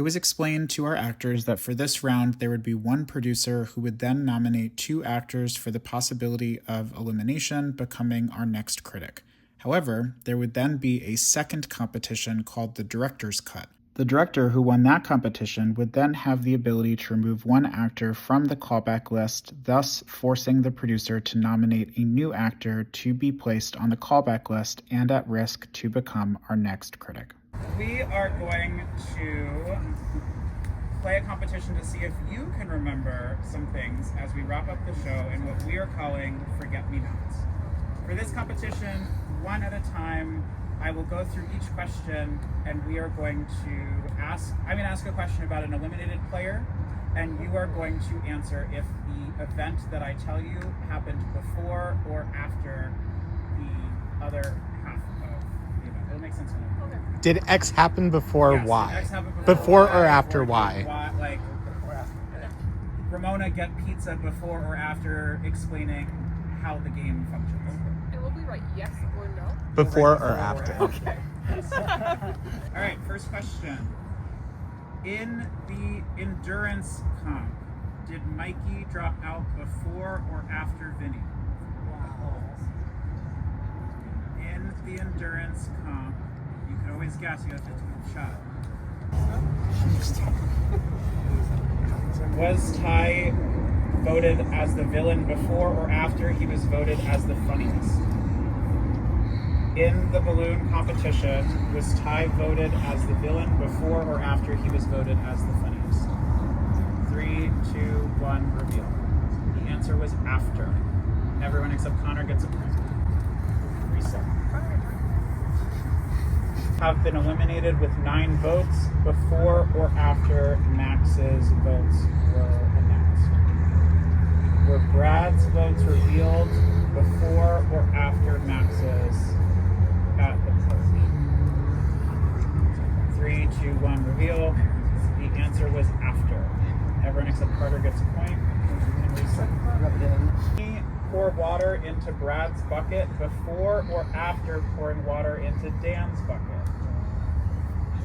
was explained to our actors that for this round, there would be one producer who would then nominate 2 actors for the possibility of elimination, becoming our next critic. However, there would then be a second competition called the Director's Cut. The director who won that competition would then have the ability to remove one actor from the callback list, thus forcing the producer to nominate a new actor to be placed on the callback list and at risk to become our next critic. We are going to play a competition to see if you can remember some things as we wrap up the show in what we are calling Forget-Me-Nots. For this competition, one at a time, I will go through each question and we are going to I'm going to ask a question about an eliminated player and you are going to answer if the event that I tell you happened before or after the other half of the event. It'll make sense to me. Okay. Did X happen before yes, Y? X happen before or after Y? Like, Ramona get pizza before or after explaining how the game functions. And will we write yes or no? Before or after? Okay. All right, first question. In the endurance comp, did Mikey drop out before or after Vinny? In the endurance comp, you can always guess, you have 15 shot. Was Ty voted as the villain before or after he was voted as the funniest? In the balloon competition, was Ty voted as the villain before or after he was voted as the funniest? 3, 2, 1, reveal. The answer was after. Everyone except Connor gets a point. Reset. Have been eliminated with 9 votes before or after Max's votes were announced. Were Brad's votes revealed before or after Max's at the post? 3, 2, 1, reveal. The answer was after. Everyone except Carter gets a point. And reset. Pour water into Brad's bucket before or after pouring water into Dan's bucket?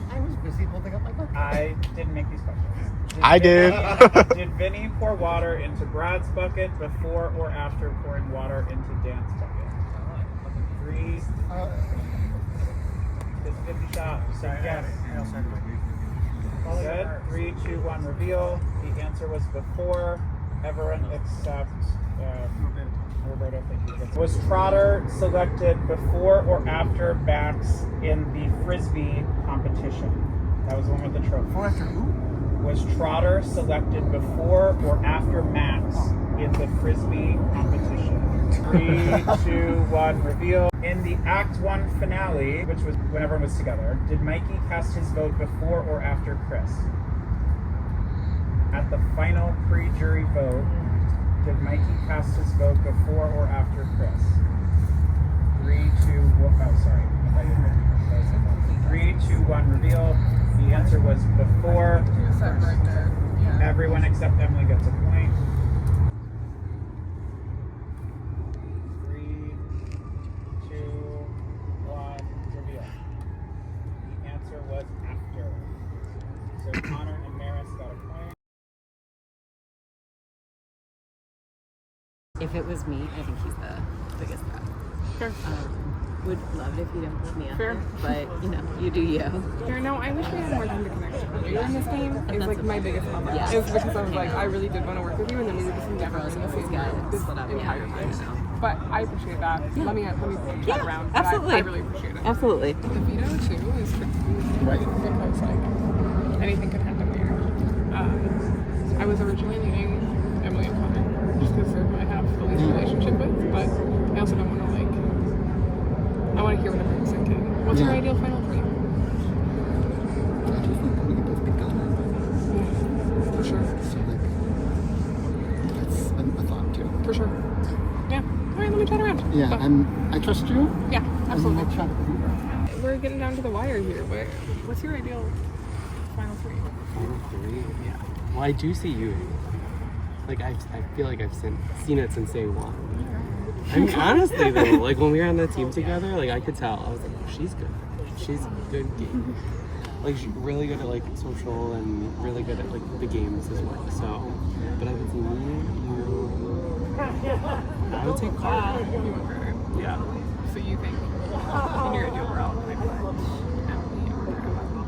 I was busy holding up my bucket. I didn't make these questions. I did. Did Vinny pour water into Brad's bucket before or after pouring water into Dan's bucket? 3. It's 50 shots. So yes. Good. 3, 2, 1, reveal. The answer was before. Everyone except Roberto. Was Trotter selected before or after Bax in the Frisbee competition? That was the one with the trophy. Before after who? Was Trotter selected before or after Max in the Frisbee competition? 3, 2, 1, reveal. In the Act 1 finale, which was when everyone was together, did Mikey cast his vote before or after Chris? At the final pre-jury vote, did Mikey cast his vote before or after Chris? 3, 2, 1, oh sorry. I thought you were ready. 3, 2, 1, reveal. The answer was before. Everyone except Emily gets a point. 3, 2, 1, reveal. The answer was after. So Connor and Maris got a point. If it was me, I think he's the biggest threat. Sure. Would love it if you don't put me up Fair. there, but you do you. Sure, no, I wish we had more time to connect with you in this game. It's like my biggest problem. Yeah. It's because I was like, I really did want to work with you, and then we were just never in the same got this split up. entire Yeah, time. But I appreciate that. Yeah. Let me chat around. But Absolutely. I really appreciate it. Absolutely. The veto too is tricky, right? Because like anything could happen there. I was originally leading Emily and Connor just because I have the least relationship with, but I also don't want to I want to hear what everyone's thinking. What's your ideal final for you? I just think we can both be gone. Yeah, for sure. So like, that's a thought too. For sure. Yeah. All right, let me chat around. Yeah, But, and I trust you. yeah, absolutely. And we'll chat with you. We're getting down to the wire here, but what's your ideal final 3? Final 3? Yeah. Well, I do see you. Like, I feel like I've seen it since day 1. I mean, honestly, though, like, when we were on the team together, like, I could tell. I was like, oh, she's good. She's a good game. like she's really good at like social and really good at like the games as well. So, but I would say me, you. I would say Carter. You want Carter? Yeah. So you think in your ideal world, I put Emily over Emma?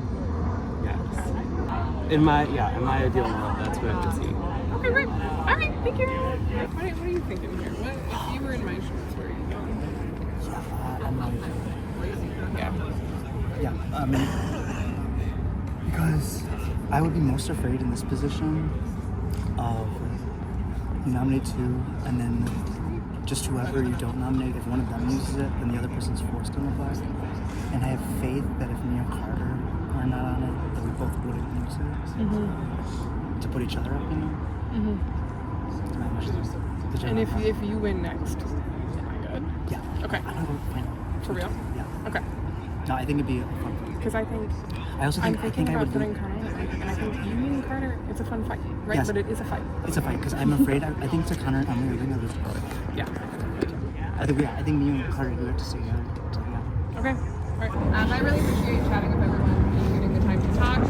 Yes. In my ideal world, that's what I would see. Okay, great. All right, thank you. What are you thinking here? What if you were in my shoes? Where are you going? Because I would be most afraid in this position of you nominate two and then just whoever you don't nominate, if one of them uses it, then the other person's forced to look back. And I have faith that if me and Carter are not on it, that we both wouldn't use it to put each other up, you know? And if you win next, am I good? Yeah. Okay. I'm gonna go final. For real? Yeah. Okay. No, I think it'd be a fun fight. Because I think I also think I'm thinking I about would putting lose. Connor, and I think you and Carter, it's a fun fight, right? Yes. But it is a fight. It's a fight because I'm afraid. I think to Connor and Emily, we're gonna lose. Yeah. I think me and Carter do it to stay together. So yeah. Okay. All right. I really appreciate chatting with everyone and getting the time to talk.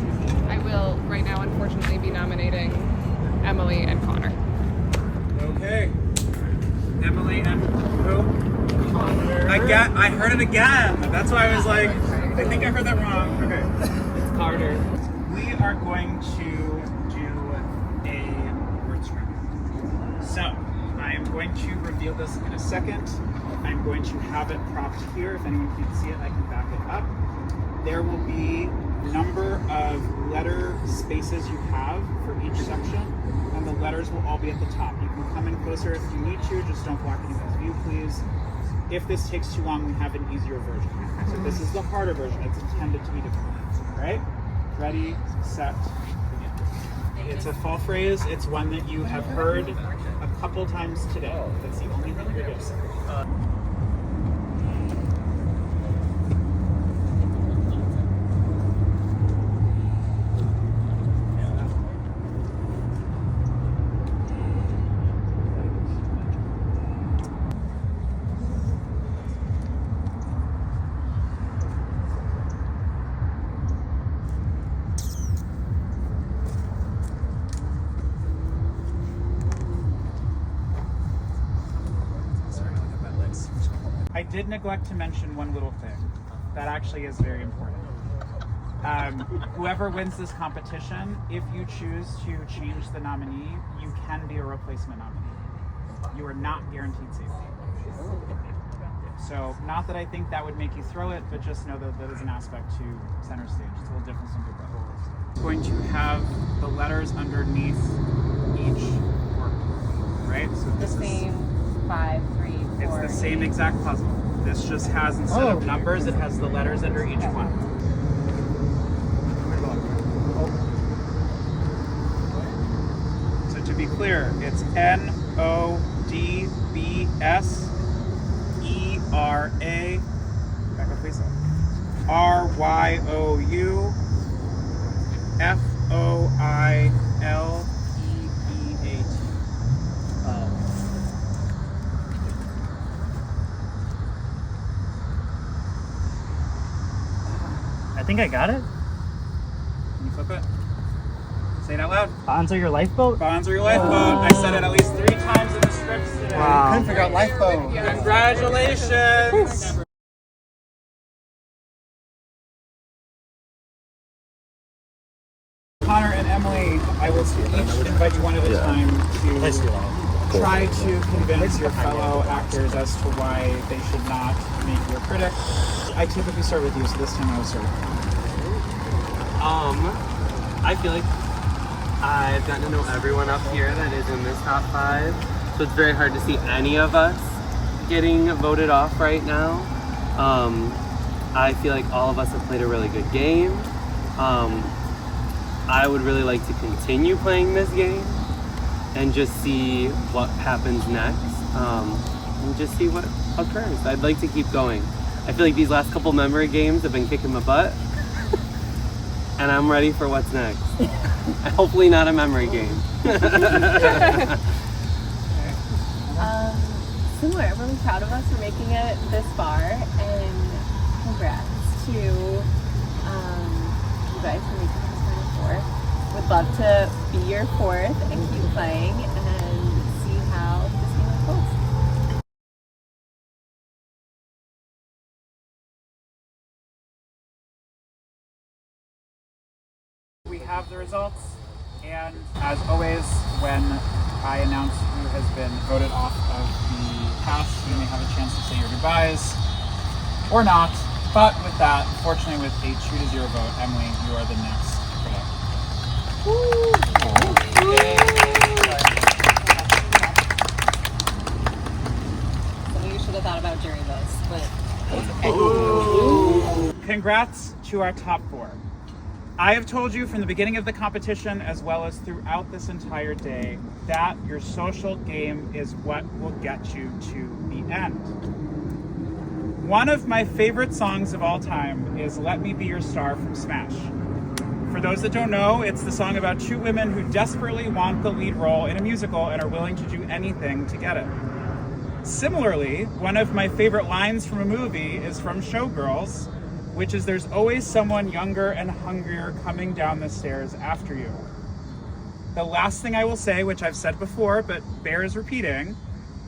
I will right now, unfortunately, be nominating Emily and Connor. Okay. Emily and who? I heard it again. That's why I was like, I think I heard that wrong. Okay. It's Carter. We are going to do a word string. So, I am going to reveal this in a second. I'm going to have it propped here. If anyone can see it, I can back it up. There will be number of letter spaces you have for each section, and the letters will all be at the top. You can come in closer if you need to, just don't block anyone's view, please. If this takes too long, we have an easier version. So this is the harder version. It's intended to be difficult. All right? Ready, set, begin. It's a fall phrase. It's one that you have heard a couple times today. That's the only thing you're going to say. I did neglect to mention one little thing that actually is very important. Whoever wins this competition, if you choose to change the nominee, you can be a replacement nominee. You are not guaranteed safety. So, not that I think that would make you throw it, but just know that that is an aspect to center stage. It's a little different than Big Brother. It's going to have the letters underneath each word, right? So The this is same 5, 3, 4. it's the same exact puzzle. This just has, instead of numbers, it has the letters under each one. So to be clear, it's NODBSERA. Back up, please. RYOUFOILEBEAT. I think I got it. Can you flip it? Say it out loud. Bonds are your lifeboat? Bonds are your lifeboat. I said it at least 3 times in the scripts today. Wow. Couldn't figure out lifeboat. Congratulations! Connor and Emily, I will each invite you one at a time to try to convince your fellow actors as to why they should not make you a critic. I typically start with you, so this time I will start with you. I feel like I've gotten to know everyone up here that is in this top 5, so it's very hard to see any of us getting voted off right now. I feel like all of us have played a really good game. I would really like to continue playing this game and just see what happens next, and just see what occurs. I'd like to keep going. I feel like these last couple memory games have been kicking my butt, and I'm ready for what's next. Hopefully not a memory game. Similar. I'm really proud of us for making it this far, and congrats to guys for making this final 4. Would love to be your 4th and keep playing and see how this game unfolds. We have the results, and as always, when I announce who has been voted off of the cast, you may have a chance to say your goodbyes or not. But with that, fortunately, with a 2-0 vote, Emily, you are the next critic. Something you should have thought about during this, but Congrats to our top 4. I have told you from the beginning of the competition, as well as throughout this entire day, that your social game is what will get you to the end. One of my favorite songs of all time is Let Me Be Your Star from Smash. For those that don't know, it's the song about 2 women who desperately want the lead role in a musical and are willing to do anything to get it. Similarly, one of my favorite lines from a movie is from Showgirls, which is there's always someone younger and hungrier coming down the stairs after you. The last thing I will say, which I've said before but bears repeating,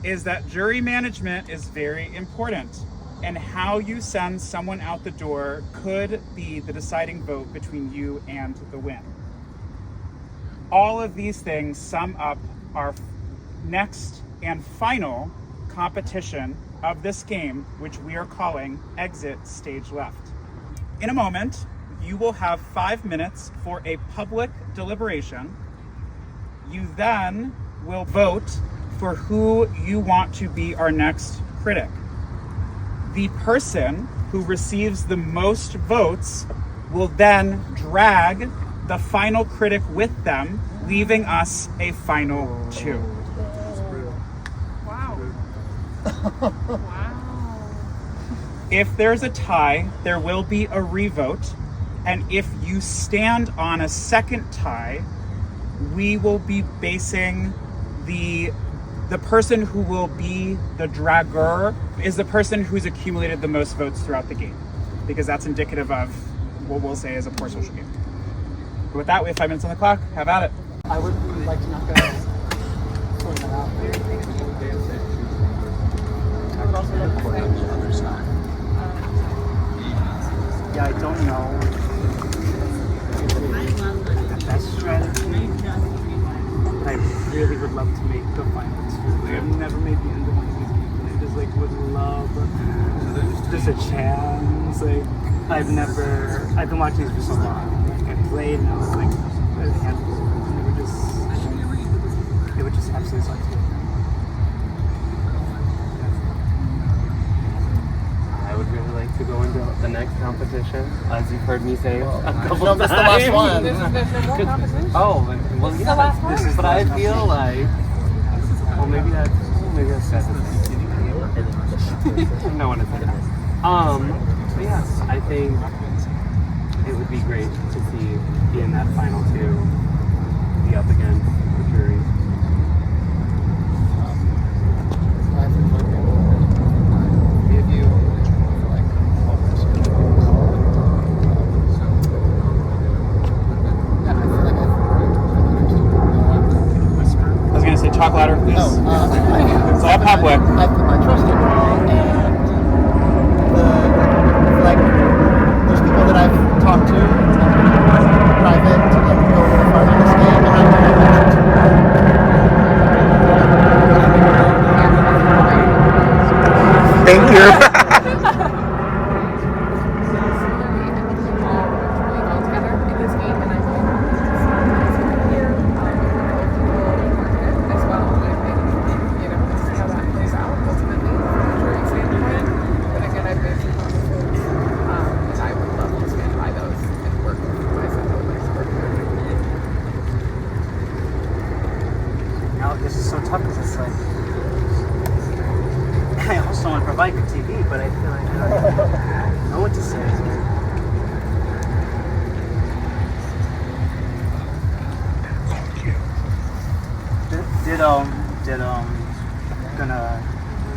is that jury management is very important, and how you send someone out the door could be the deciding vote between you and the win. All of these things sum up our next and final competition of this game, which we are calling Exit Stage Left. In a moment, you will have 5 minutes for a public deliberation. You then will vote for who you want to be our next critic. The person who receives the most votes will then drag the final critic with them, leaving us a final 2. Wow. Wow. If there's a tie, there will be a revote, and if you stand on a second tie, we will be basing the person who will be the dragger is the person who's accumulated the most votes throughout the game, because that's indicative of what we'll say is a poor social game. But with that, we have 5 minutes on the clock. Have at it. I would like to knock out sort that out. I would also love to say, Yeah, I don't know the best strategy, but I really would love to make the final 2. Like, I've never made the end of one of these games, and I just like would love just a chance. Like I've been watching these for so long. Like, I played and I was like, there's a handful of them, and it would just absolutely suck to do. I would really like to go into the next competition, as you've heard me say a couple times. That's the last one. there's no more competition? Oh, well, This is yeah. the last one? But I feel like, maybe that's said it. No one has said it. But yes, I think it would be great to be in that final 2, be up against the jury. I was gonna say talk louder, please. It's all public. I put my trust in her, and there's people that I've talked to in private to like go a little farther in this game, and I'm going to Thank you. This is so tough because it's like I also want to provide good TV, but I feel like I don't know what to say.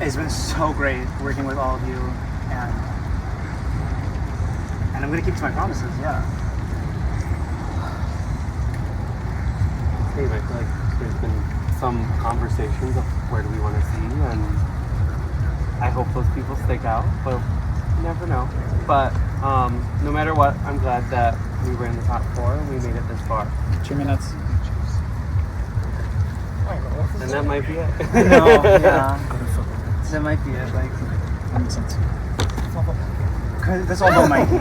It's been so great working with all of you, and I'm gonna keep to my promises. Yeah. game. I feel like there's been some conversations of where do we want to see, and I hope those people stick out, but you never know. But no matter what, I'm glad that we were in the top 4 and we made it this far. 2 minutes. And that might be it. No, yeah. That might be it. Like, That makes sense. that's all about Mikey.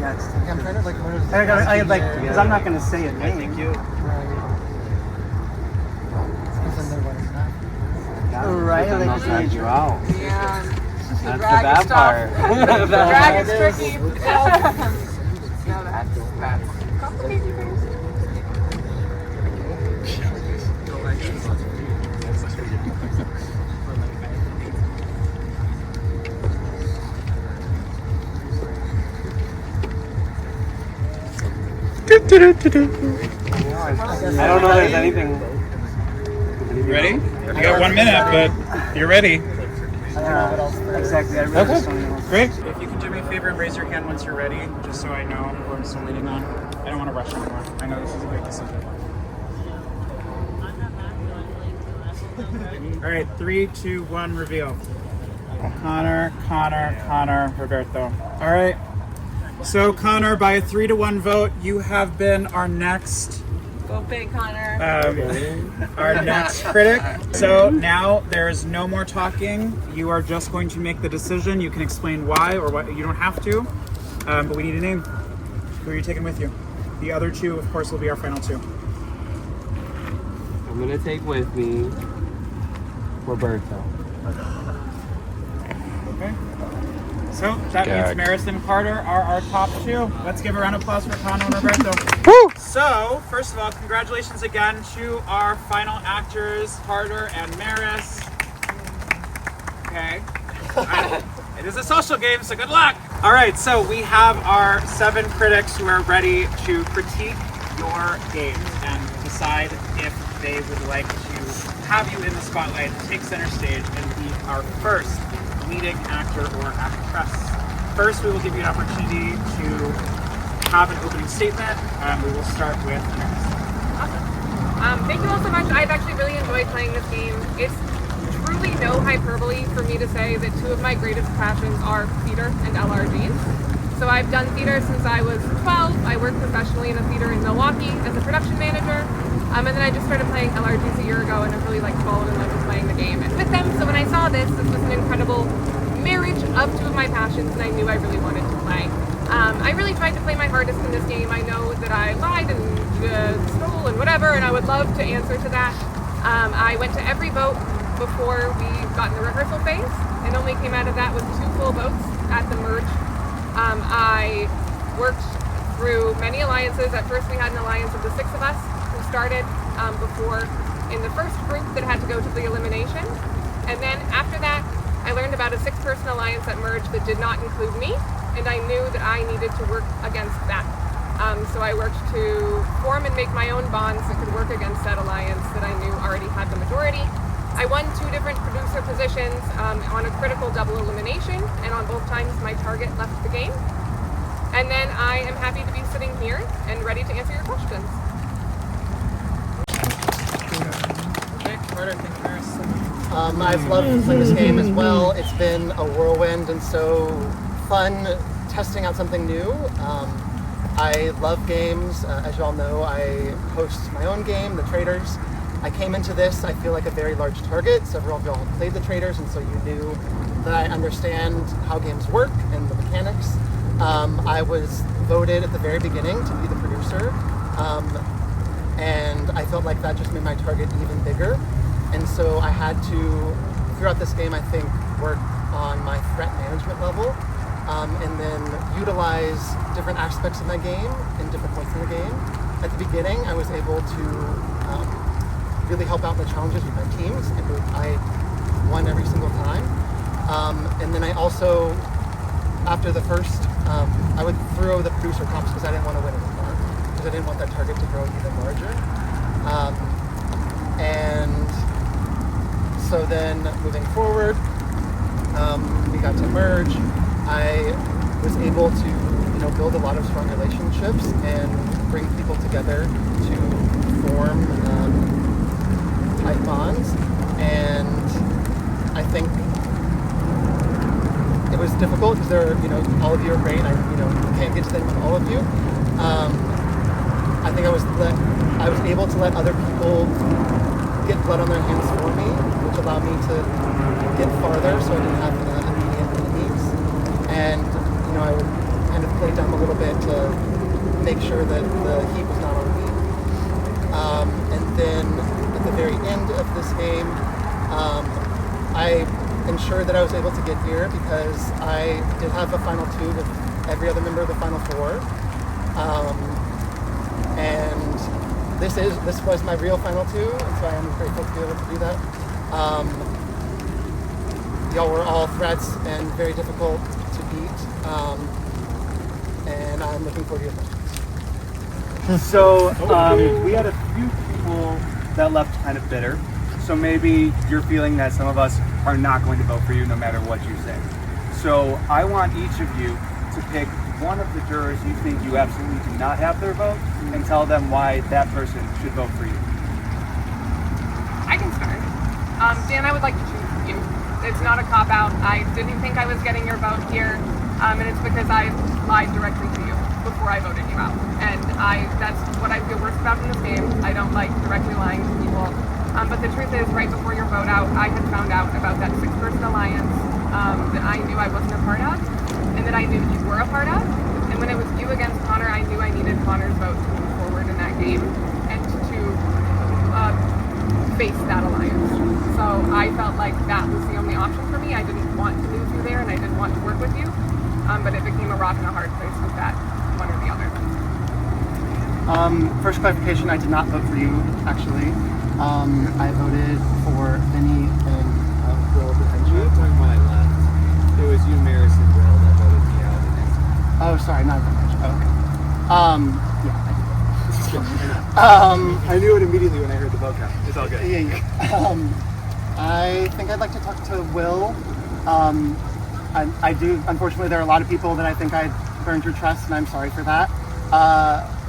Yeah, I'm trying to like. I like because I'm not gonna say it. I think you. Right, Then they'll drag you out. Yeah. That's the bad part. Drag is tricky. No, that's complicated things. I don't know if there's anything. You ready? You got 1 minute, but you're ready. Exactly. I really just don't know. Great. If you can do me a favor and raise your hand once you're ready, just so I know who I'm still waiting on. I don't want to rush anymore. I know this is a big decision. All right, 3, 2, 1, reveal. Connor, Roberto. All right. So Connor, by a 3-1 vote, you have been our next Go big, Connor. our next critic. So now there's no more talking. You are just going to make the decision. You can explain why or what. You don't have to, but we need a name. Who are you taking with you? The other 2, of course, will be our final 2. I'm gonna take with me Roberto. Okay. So that means Maris and Carter are our top 2. Let's give a round of applause for Connor and Roberto. Woo! So, first of all, congratulations again to our final actors, Carter and Maris. Okay. It is a social game, so good luck. All right, so we have our 7 critics who are ready to critique your game and decide if they would like to have you in the spotlight, take center stage, and be our first leading actor or actress. First, we will give you an opportunity to have an opening statement. We will start with Maris. Awesome. Thank you all so much. I've actually really enjoyed playing this game. It's truly no hyperbole for me to say that 2 of my greatest passions are theater and LRGs. So I've done theater since I was 12. I worked professionally in a theater in Milwaukee as a production manager. And then I just started playing LRGs a year ago, and I've really fallen in love with playing the game and with them. So when I saw this was an incredible marriage of 2 of my passions, and I knew I really wanted to play. I really tried to play my hardest in this game. I know that I lied and stole and whatever, and I would love to answer to that. I went to every vote before we got in the rehearsal phase, and only came out of that with 2 full votes at the merge. I worked through many alliances. At first we had an alliance of the 6 of us who started before in the first group that had to go to the elimination. And then after that, I learned about a 6-person alliance that merged that did not include me, and I knew that I needed to work against that. So I worked to form and make my own bonds that could work against that alliance that I knew already had the majority. I won 2 different producer positions on a critical double elimination, and on both times my target left the game. And then I am happy to be sitting here and ready to answer your questions. Okay, Carter, thank you, Maris. I've loved playing this game as well. It's been a whirlwind and so fun testing out something new. I love games. As you all know, I host my own game, The Traders. I came into this, I feel like a very large target. Several of y'all played The Traders, and so you knew that I understand how games work and the mechanics. I was voted at the very beginning to be the producer, and I felt like that just made my target even bigger. And so I had to, throughout this game, I think, work on my threat management level, and then utilize different aspects of my game in different points in the game. At the beginning, I was able to really help out in the challenges with my teams, and I won every single time. And then I also, after the first, I would throw the producer comps because I didn't want to win anymore, because I didn't want that target to grow even larger. And so then moving forward, We got to merge. I was able to, build a lot of strong relationships and bring people together to form tight bonds. And I think it was difficult because all of you are great. I can't get to them with all of you. I think I was able to let other people get blood on their hands for me, which allowed me to get farther, so I didn't have immediate enemies. And I would kind of play dumb a little bit to make sure that the heat was not on me. And then at the very end of this game, I ensured that I was able to get here because I did have a final 2 with every other member of the final 4. And this was my real final 2, and so I am grateful to be able to do that. Y'all were all threats and very difficult to beat, and I'm looking forward to your questions. So we had a few people that left kind of bitter. So maybe you're feeling that some of us are not going to vote for you no matter what you say. So I want each of you to pick one of the jurors you think you absolutely do not have their vote and tell them why that person should vote for you. I can start. Dan, I would like to choose you. It's not a cop-out. I didn't think I was getting your vote here, and it's because I lied directly to you before I voted you out. And that's what I feel worst about in this game. I don't like directly lying to people. But the truth is, right before your vote out, I had found out about that 6-person alliance that I knew I wasn't a part of, and that I knew you were a part of. And when it was you against Connor, I knew I needed Connor's vote to move forward in that game and to face that alliance. So I felt like that was the only option for me. I didn't want to move you there, and I didn't want to work with you. But it became a rock and a hard place with that, one or the other. First clarification, I did not vote for you, actually. I voted for Vinny and Will behind you. Talking when I left, it was you, Maris, and Will that voted me out. Oh, sorry, not behind you. Oh, okay. Yeah, I did. I knew it immediately when I heard the vote count. It's all good. Yeah. I think I'd like to talk to Will. I do, unfortunately, there are a lot of people that I think I burned your trust, and I'm sorry for that.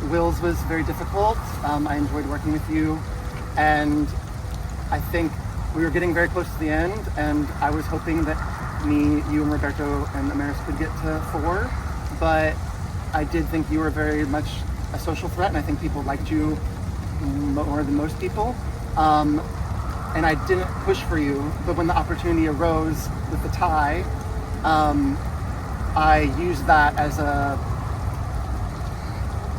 Will's was very difficult. I enjoyed working with you, and I think we were getting very close to the end, and I was hoping that me, you, and Roberto and Amaris could get to 4, but I did think you were very much a social threat, and I think people liked you more than most people. And I didn't push for you, but when the opportunity arose with the tie, I used that as a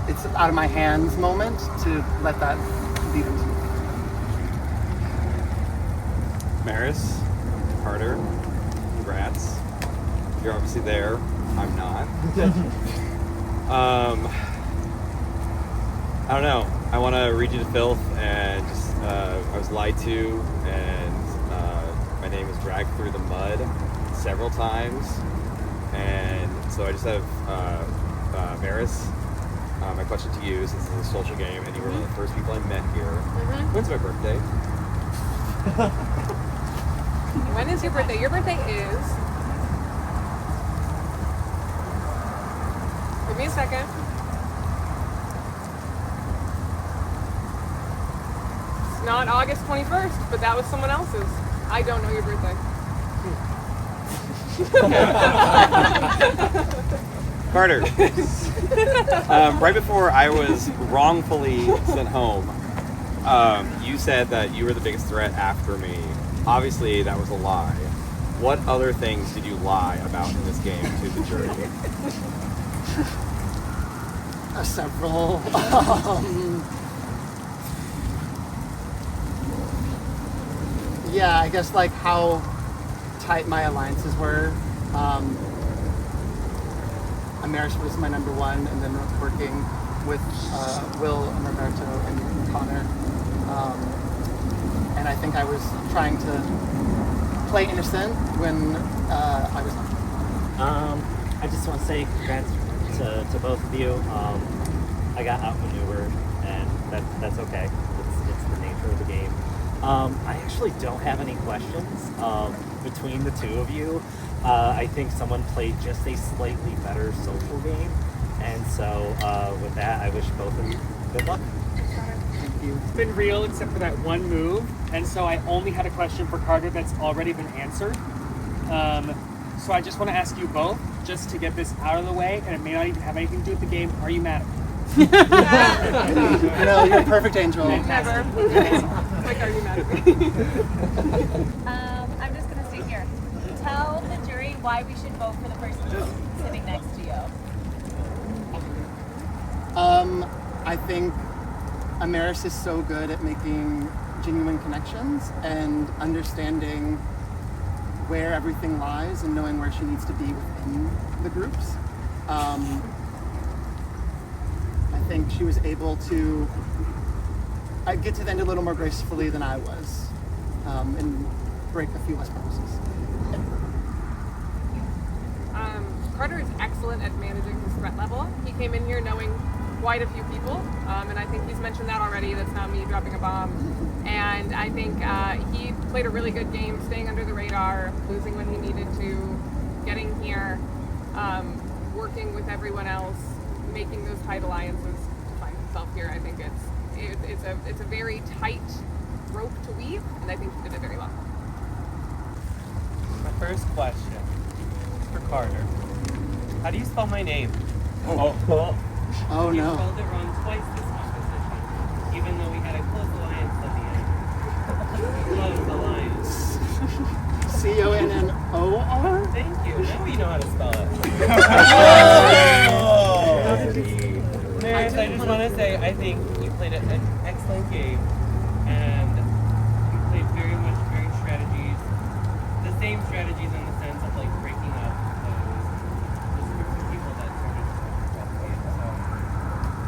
it's out of my hands moment to let that be. Maris, Carter, congrats. You're obviously there. I'm not. I don't know. I want to read you to filth, and just I was lied to, and my name is dragged through the mud several times, and so I just have Maris. My question to you, since it's a social game, and you were one of the first people I met here. When's my birthday? When is your birthday? Your birthday is... Give me a second. It's not August 21st, but that was someone else's. I don't know your birthday. Carter. Right before I was wrongfully sent home, you said that you were the biggest threat after me. Obviously, that was a lie. What other things did you lie about in this game to the jury? Several. Yeah, I guess like how tight my alliances were. Amaris was my number one, and then working with Will and Roberto and Connor. And I think I was trying to play innocent when I was not. I just want to say congrats to both of you. I got outmaneuvered, and that's okay. It's the nature of the game. I actually don't have any questions. between the two of you. I think someone played just a slightly better social game. And so with that, I wish both of you good luck. It's been real except for that one move, and so I only had a question for Carter that's already been answered. So I just want to ask you both, just to get this out of the way, and it may not even have anything to do with the game. Are you mad at me? No, you're a perfect angel. Never. Like, are you mad at me? I'm just gonna stay here. Tell the jury why we should vote for the person sitting next to you. I think Amaris is so good at making genuine connections and understanding where everything lies and knowing where she needs to be within the groups. I think she was able to get to the end a little more gracefully than I was, and break a few less promises. Carter is excellent at managing his threat level. He came in here knowing quite a few people, and I think he's mentioned that already. That's not me dropping a bomb. And I think he played a really good game, staying under the radar, losing when he needed to, getting here, working with everyone else, making those tight alliances to find himself here. I think it's a very tight rope to weave, and I think he did it very well. My first question is for Carter. How do you spell my name? Oh You no. spelled it wrong twice this competition, even though we had a close alliance at the end. Close alliance. CONNOR? Thank you. Now we know how to spell it. Maris, I just want to say, I think you played an excellent game, and you played very strategies, the same strategies in the sense of like breaking up those groups of people that started throughout the game. So,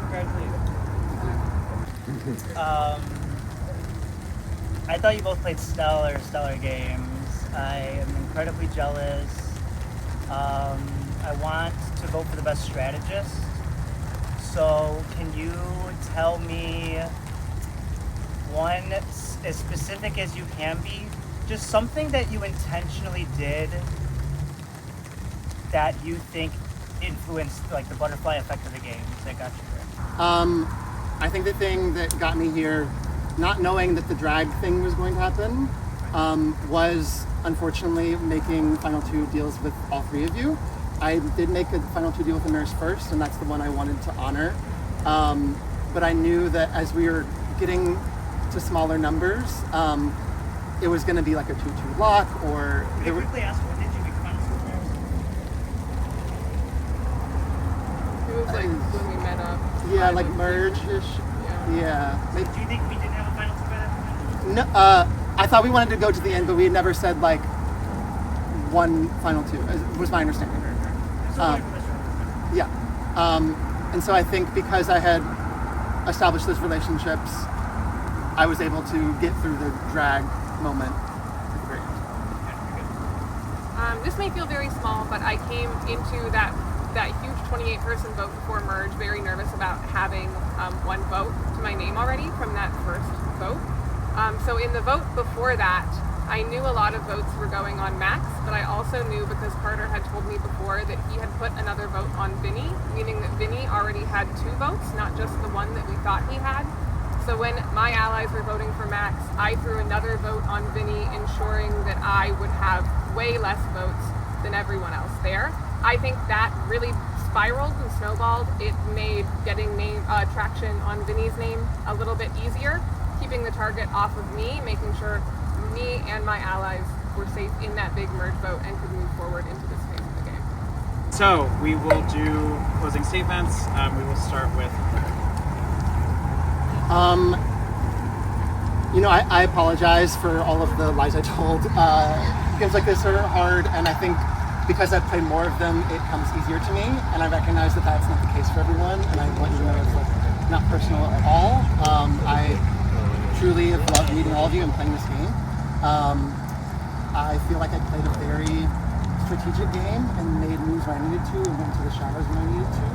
congratulations. I thought you both played stellar games. I am incredibly jealous. I want to vote for the best strategist. So can you tell me one, as specific as you can be, just something that you intentionally did that you think influenced like the butterfly effect of the game that got you there? I think the thing that got me here, not knowing that the drag thing was going to happen, was unfortunately making final two deals with all three of you. I did make a final two deal with Amaris first, and that's the one I wanted to honor. But I knew that as we were getting to smaller numbers, it was going to be like a 2-2 lock, or Can I quickly ask, when did you make final two with Amaris? It was like when we met up. yeah, like merge-ish. Yeah. Do you think we didn't have a final two by that point? No, I thought we wanted to go to the end, but we had never said like one final two, was my understanding. Yeah. And so I think because I had established those relationships, I was able to get through the drag moment. This may feel very small, but I came into that huge 28-person vote before merge very nervous about having one vote to my name already from that first vote. So in the vote before that, I knew a lot of votes were going on Max, but I also knew, because Carter had told me before, that he had put another vote on Vinny, meaning that Vinny already had 2 votes, not just the one that we thought he had. So when my allies were voting for Max, I threw another vote on Vinny, ensuring that I would have way less votes than everyone else there. I think that really spiraled and snowballed. It made getting traction on Vinny's name a little bit easier, keeping the target off of me, making sure me and my allies were safe in that big merge vote and could move forward into this phase of the game. So we will do closing statements. We will start with. I apologize for all of the lies I told. Games like this are hard, and I think because I've played more of them, it comes easier to me, and I recognize that that's not the case for everyone, and I want you to know it's not personal at all. I truly have loved meeting all of you and playing this game. I feel like I played a very strategic game and made moves when I needed to and went to the shadows when I needed to,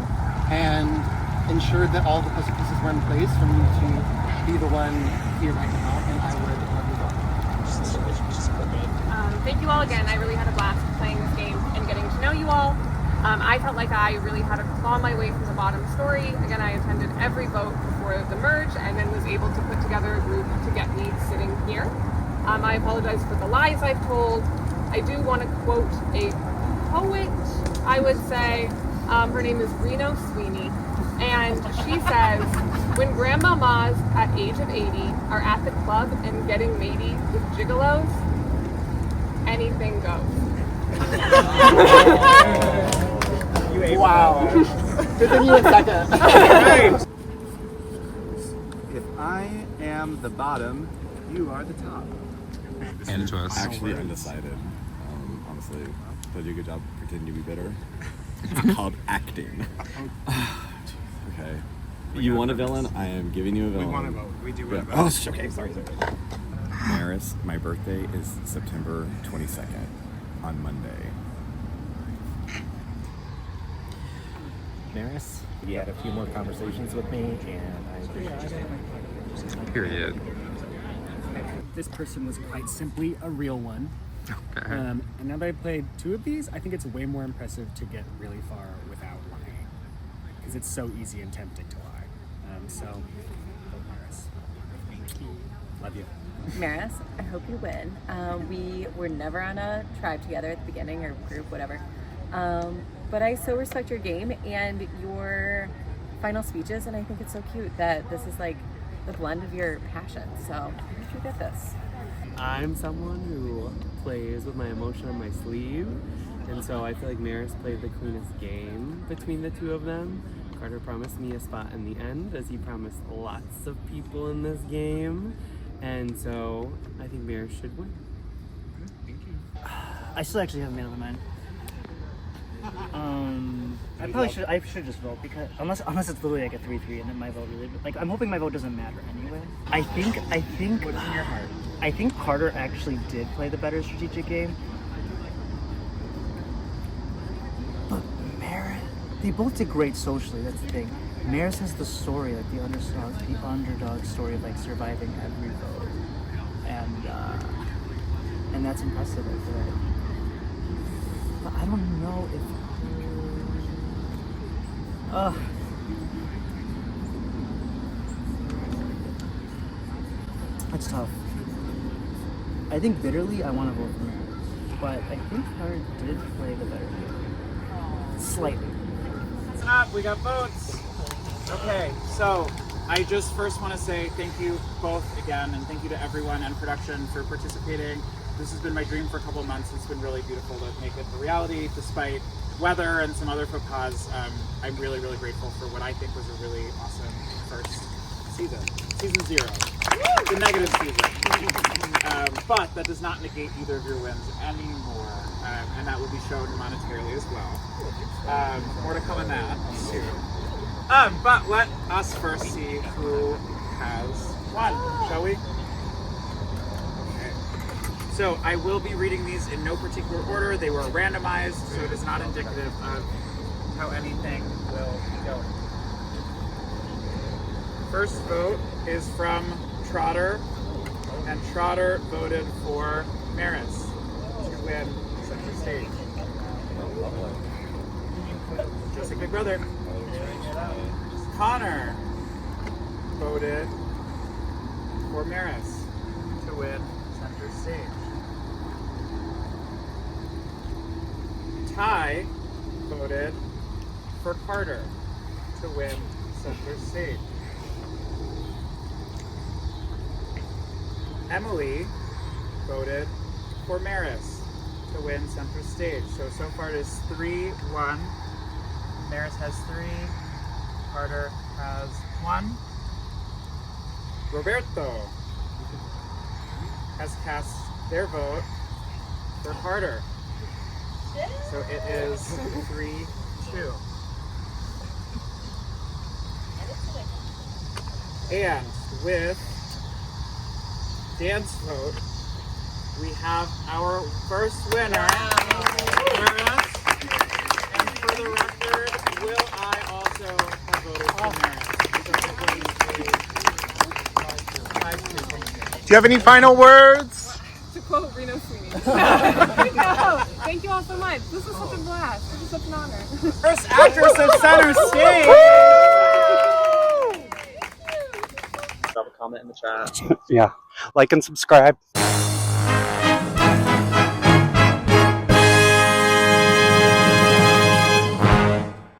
and ensured that all the puzzle pieces were in place for me to be the one here right now, and I would love you all. thank you all again. I really had a blast playing this game and getting to know you all. I felt like I really had to claw my way from the bottom story. Again, I attended every vote before the merge and then was able to put together a group to get me sitting here. I apologize for the lies I've told. I do want to quote a poet, I would say. Her name is Reno Sweeney. And she says, when grandmamas at age of 80 are at the club and getting matey with gigolos, anything goes. Wow. Good thing you went second. If I am the bottom, you are the top. And actually undecided. Honestly, but you did a good job pretending to be bitter. It's called acting. Okay. You want a villain? I am giving you a villain. We want a vote. We do want a vote. Oh, okay. Sorry. Maris, my birthday is September 22nd on Monday. Maris, you had a few more conversations with me, and I appreciate it. Period. This person was quite simply a real one. Okay. And now that I've played 2 of these, I think it's way more impressive to get really far without lying. Because it's so easy and tempting to lie. So, vote Maris. Love you. Maris, I hope you win. We were never on a tribe together at the beginning, or group, whatever. But I so respect your game and your final speeches, and I think it's so cute that this is like the blend of your passions. So I hope you get this. I'm someone who plays with my emotion on my sleeve, and so I feel like Maris played the cleanest game between the two of them. Carter promised me a spot in the end, as he promised lots of people in this game, and so I think Maris should win. Thank you. I still actually haven't made up my mind. I should just vote, because unless it's literally like a 3-3 and then my vote really, like, I'm hoping my vote doesn't matter anyway. I think What's in your heart? I think Carter actually did play the better strategic game. But Maris, they both did great socially, that's the thing. Maris has the story, like the underdog story of like surviving every vote. And that's impressive, I feel like. But I don't know if that's tough. I think bitterly I want to vote for Maris, but I think Carter did play the better game. Slightly. Listen up, we got votes. Okay, so I just first want to say thank you both again, and thank you to everyone and production for participating. This has been my dream for a couple of months. It's been really beautiful to make it a reality, despite weather and some other faux pas. I'm really, really grateful for what I think was a really awesome first season. Season 0. The negative season. But that does not negate either of your wins anymore. And that will be shown monetarily as well. More to come on that soon. But let us first see who has won, shall we? So I will be reading these in no particular order. They were randomized, so it is not indicative of how anything will be going. First vote is from Trotter, and Trotter voted for Maris to win center stage. Just like Big Brother. Connor voted for Maris to win center stage. Ty voted for Carter to win center stage. Emily voted for Maris to win center stage. So far it is 3-1. Maris has 3. Carter has 1. Roberto has cast their vote for Carter. So it is 3-2. And with Dan's vote, we have our first winner, Maris. And for the record, Will I also have voted for Maris. Do you have any final words? quote Reno Sweeney. Thank you all so much. This was such a blast. This was such an honor. First actress of center stage. Drop a comment in the chat. Yeah. Like and subscribe.